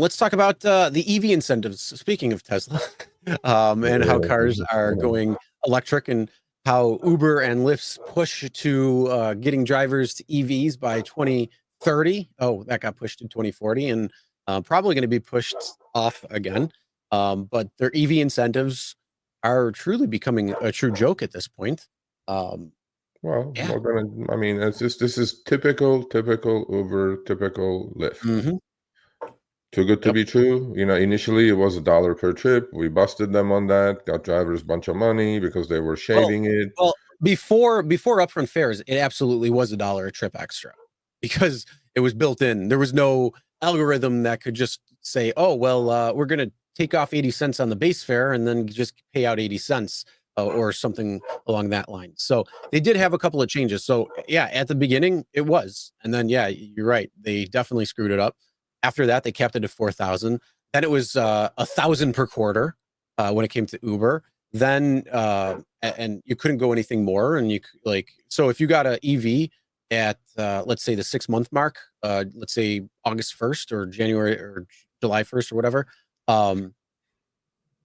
let's talk about the EV incentives. Speaking of Tesla, and how cars are going electric, and how Uber and Lyft's push to getting drivers to EVs by 2030. Oh, that got pushed to 2040, and probably going to be pushed off again. But their EV incentives are truly becoming a true joke at this point. Well, I mean, this is typical Uber, typical Lyft. Too good to be true. Initially it was $1 per trip. We busted them on that, got drivers a bunch of money because they were shaving it. Well, before upfront fares, it absolutely was $1 a trip extra because it was built in. There was no algorithm that could just say, oh, well, we're going to take off 80 cents on the base fare and then just pay out 80 cents or something along that line. So they did have a couple of changes. So yeah, at the beginning it was, and then yeah, you're right, they definitely screwed it up. After that, they kept it at 4,000. Then it was 1,000 per quarter when it came to Uber. Then and you couldn't go anything more. And so if you got an EV at let's say the 6-month mark, let's say August 1st or January or July 1st or whatever,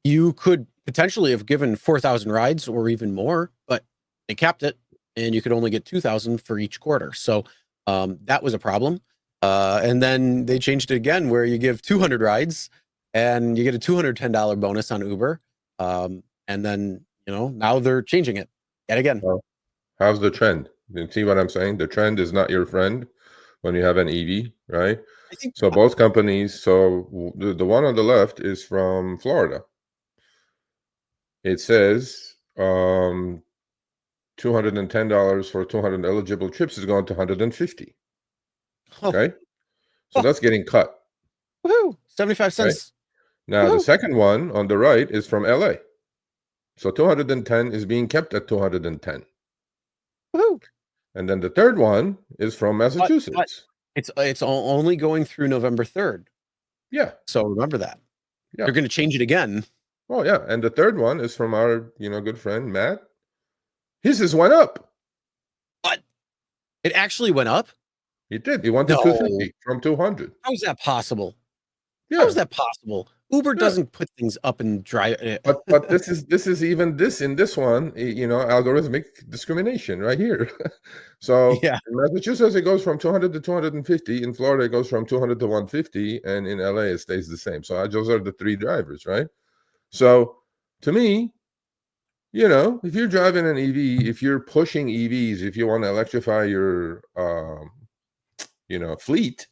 you could potentially have given 4,000 rides or even more, but they capped it, and you could only get 2,000 for each quarter. So that was a problem. And then they changed it again, where you give 200 rides and you get a $210 bonus on Uber. And then, now they're changing it yet again. Well, how's the trend? You see what I'm saying? The trend is not your friend when you have an EV, right? I think so. Both companies. So the one on the left is from Florida. It says $210 for 200 eligible trips is going to 150. Okay, so that's getting cut. Woohoo! 75 cents. Right? Now the second one on the right is from LA. So 210 is being kept at 210. Woohoo! And then the third one is from Massachusetts. But it's only going through November 3rd. Yeah. So remember that. Yeah. They're going to change it again. Oh yeah, and the third one is from our good friend Matt. His went up. What? It actually went up? It did. He went to 250 from 200. How is that possible? Yeah. How is that possible? Uber doesn't put things up and drive. But this is even this in this one, algorithmic discrimination right here. So yeah. In Massachusetts it goes from 200 to 250. In Florida it goes from 200 to 150, and in LA it stays the same. So those are the three drivers, right? So to me, if you're driving an EV, if you're pushing EVs, if you want to electrify your fleet,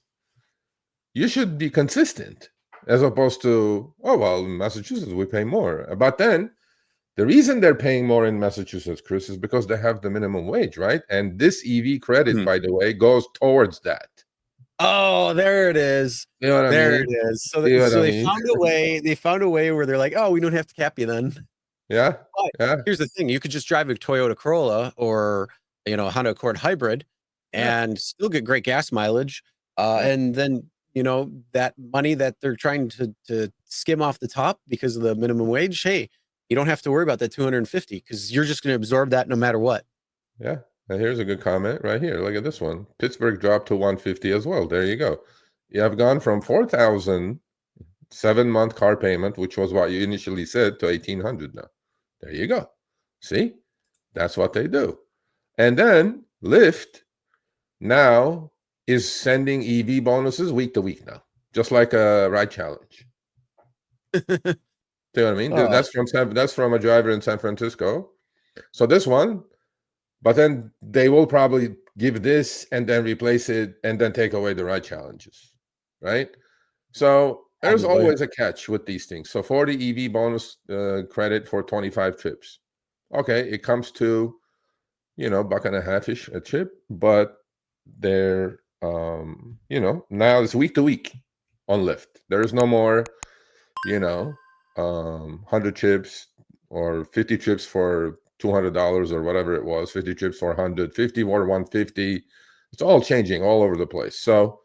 you should be consistent, as opposed to, oh well, in Massachusetts we pay more. But then the reason they're paying more in Massachusetts, Chris, is because they have the minimum wage, right? And this EV credit, by the way, goes towards that. Oh, there it is. You know what there I mean? It is. So they found a way. They found a way where they're like, oh, we don't have to cap you then. Yeah. But yeah. Here's the thing: you could just drive a Toyota Corolla or a Honda Accord hybrid and still get great gas mileage. And then that money that they're trying to skim off the top because of the minimum wage. Hey, you don't have to worry about that 250 because you're just going to absorb that no matter what. Yeah. And here's a good comment right here. Look at this one. Pittsburgh dropped to 150 as well. There you go. You have gone from 4,000 7-month car payment, which was what you initially said, to 1,800 now. There you go. See? That's what they do. And then Lyft now is sending EV bonuses week to week now, just like a ride challenge. See what I mean? That's from a driver in San Francisco. So this one, but then they will probably give this and then replace it and then take away the ride challenges, right? So there's always a catch with these things. So 40 EV bonus credit for 25 trips. Okay, it comes to, $1.50-ish a trip, but they're, now it's week to week on Lyft. There is no more, 100 trips or 50 trips for $200 or whatever it was, 50 trips for 150 or 150. It's all changing all over the place. So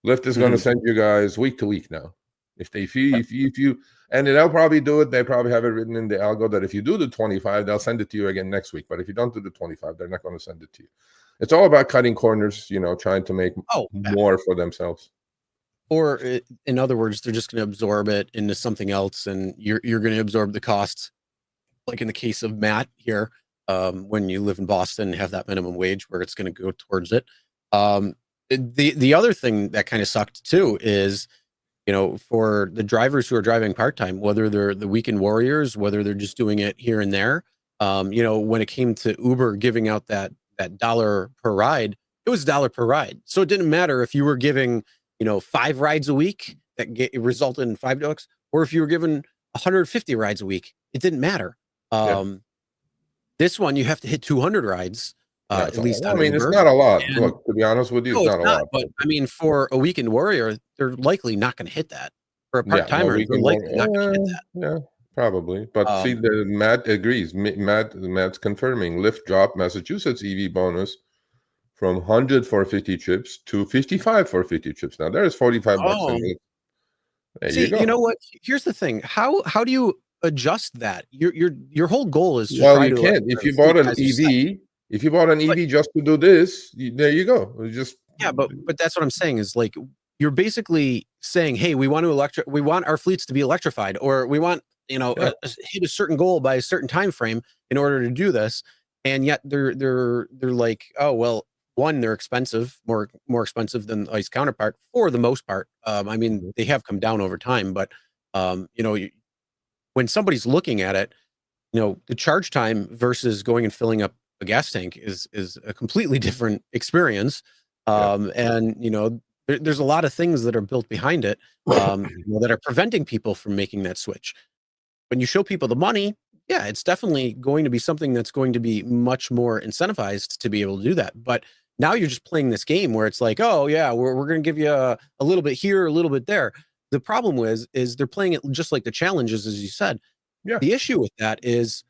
Lyft is going to send you guys week to week now. If you and they'll probably do it. They probably have it written in the algo that if you do the 25, they'll send it to you again next week. But if you don't do the 25, they're not going to send it to you. It's all about cutting corners, trying to make more for themselves. Or in other words, they're just going to absorb it into something else, and you're going to absorb the costs. Like in the case of Matt here, when you live in Boston and have that minimum wage, where it's going to go towards it. The other thing that kind of sucked too is, for the drivers who are driving part-time, whether they're the weekend warriors, whether they're just doing it here and there, when it came to Uber giving out that dollar per ride, it was $1 per ride. So it didn't matter if you were giving, 5 rides a week that resulted in $5, or if you were given 150 rides a week, it didn't matter. This one, you have to hit 200 rides, at least on it's Uber. not a lot. And Look, to be honest with you, no, it's it's not a not. lot. But I mean, for a weekend warrior, they're likely not going to hit that. For a part timer, we they're can likely not going to hit that. yeah, probably. But see, Matt agrees. Matt's confirming. Lyft dropped Massachusetts EV bonus from 100 for 50 trips to 55 for 50 trips. Now there's $45 in it. There you go. You know what? Here's the thing. How do you adjust that? Your whole goal is to Well, try you to can't. If you bought an EV, just to do this, there you go. But that's what I'm saying is, like, you're basically saying, hey, we want our fleets to be electrified, or we want, hit a certain goal by a certain time frame in order to do this. And yet they're like, oh, well, one, they're expensive, more expensive than ICE counterpart for the most part. I mean, they have come down over time, but when somebody's looking at it, the charge time versus going and filling up a gas tank is a completely different experience. And there's a lot of things that are built behind it, that are preventing people from making that switch. When you show people the money, yeah, it's definitely going to be something that's going to be much more incentivized to be able to do that. But now you're just playing this game where it's like, oh yeah, we're going to give you a little bit here, a little bit there. The problem is they're playing it just like the challenges, as you said. Yeah. The issue with that is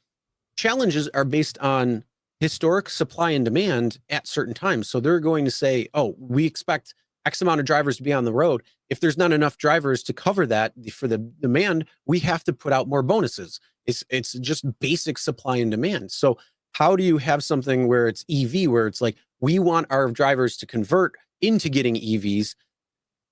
challenges are based on historic supply and demand at certain times. So they're going to say, oh, we expect X amount of drivers to be on the road. If there's not enough drivers to cover that for the demand, we have to put out more bonuses. It's just basic supply and demand. So how do you have something where it's EV, where it's like, we want our drivers to convert into getting EVs,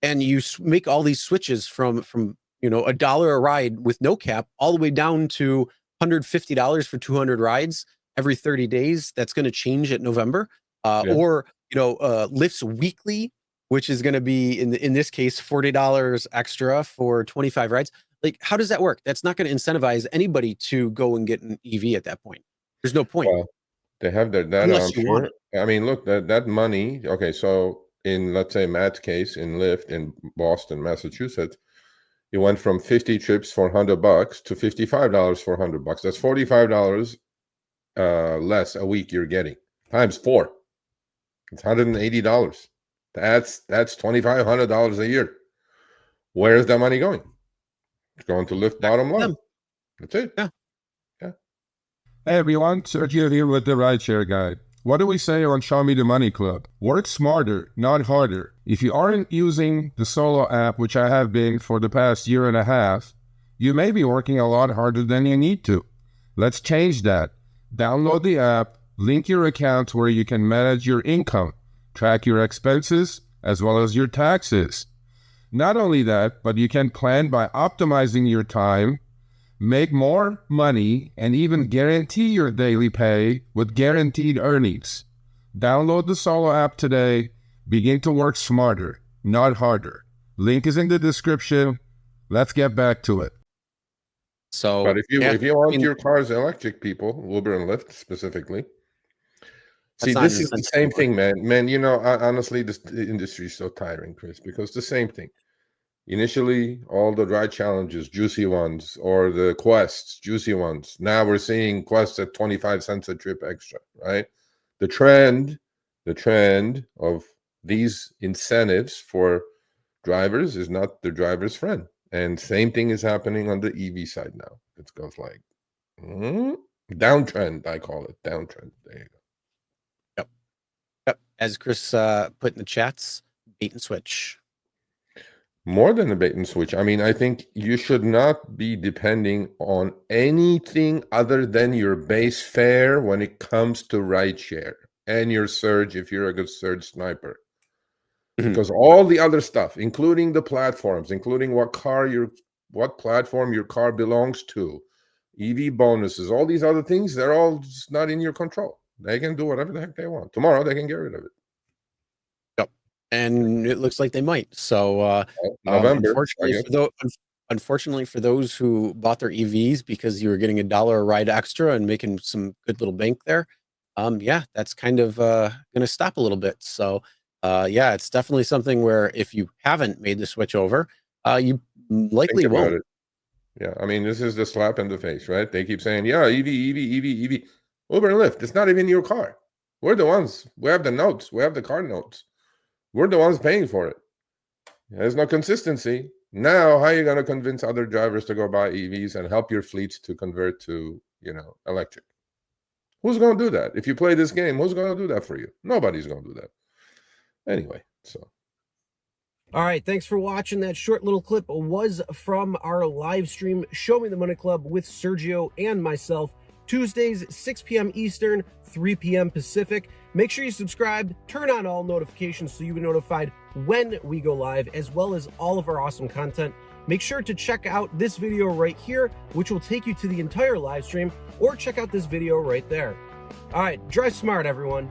and you make all these switches from $1 a ride with no cap all the way down to $150 for 200 rides every 30 days. That's going to change at November. Or Lyft's weekly, which is going to be in this case $40 extra for 25 rides. Like, how does that work? That's not going to incentivize anybody to go and get an EV at that point. There's no point. Well, they have their data, Unless I'm you want sure. I mean, look, that money. Okay, so in, let's say, Matt's case in Lyft in Boston, Massachusetts, you went from 50 trips for $100 to $55 for $100. That's $45 less a week you're getting times 4. It's $180. That's $2,500 a year. Where is that money going? It's going to Lyft bottom line. That's it. Yeah. Hey everyone, Sergio here with the Rideshare Guy. What do we say on Show Me the Money Club? Work smarter, not harder. If you aren't using the Solo app, which I have been for the past year and a half, you may be working a lot harder than you need to. Let's change that. Download the app, link your account where you can manage your income, track your expenses, as well as your taxes. Not only that, but you can plan by optimizing your time, make more money, and even guarantee your daily pay with guaranteed earnings. Download the Solo app today. Begin to work smarter, not harder. Link is in the description. Let's get back to it. So, but if you want your cars electric, people, Uber and Lyft specifically. See, this is the same thing, man. Honestly, the industry is so tiring, Chris, because the same thing. Initially, all the ride challenges, juicy ones, or the quests, juicy ones. Now we're seeing quests at 25 cents a trip extra, right? The trend of these incentives for drivers is not the driver's friend. And same thing is happening on the EV side now. It goes like downtrend, I call it. Downtrend. There you go. Yep. As Chris put in the chats, bait and switch. More than a bait and switch. I mean, I think you should not be depending on anything other than your base fare when it comes to rideshare and your surge if you're a good surge sniper. because all the other stuff, including the platforms, including what platform your car belongs to, EV bonuses, all these other things, they're all just not in your control. They can do whatever the heck they want. Tomorrow they can get rid of it. Yep. And it looks like they might. So November, unfortunately for those who bought their EVs because you were getting $1 a ride extra and making some good little bank there, yeah, that's kind of going to stop a little bit. So yeah, it's definitely something where if you haven't made the switch over, you likely won't. It. Yeah, I mean, this is the slap in the face, right? They keep saying, yeah, EV. Uber and Lyft, it's not even your car. We're the ones. We have the notes. We have the car notes. We're the ones paying for it. There's no consistency. Now, how are you going to convince other drivers to go buy EVs and help your fleets to convert to, electric? Who's going to do that? If you play this game, who's going to do that for you? Nobody's going to do that. Anyway, so. All right, thanks for watching. That short little clip was from our live stream, Show Me the Money Club with Sergio and myself, Tuesdays, 6 p.m. Eastern, 3 p.m. Pacific. Make sure you subscribe, turn on all notifications so you'll be notified when we go live, as well as all of our awesome content. Make sure to check out this video right here, which will take you to the entire live stream, or check out this video right there. All right, drive smart, everyone.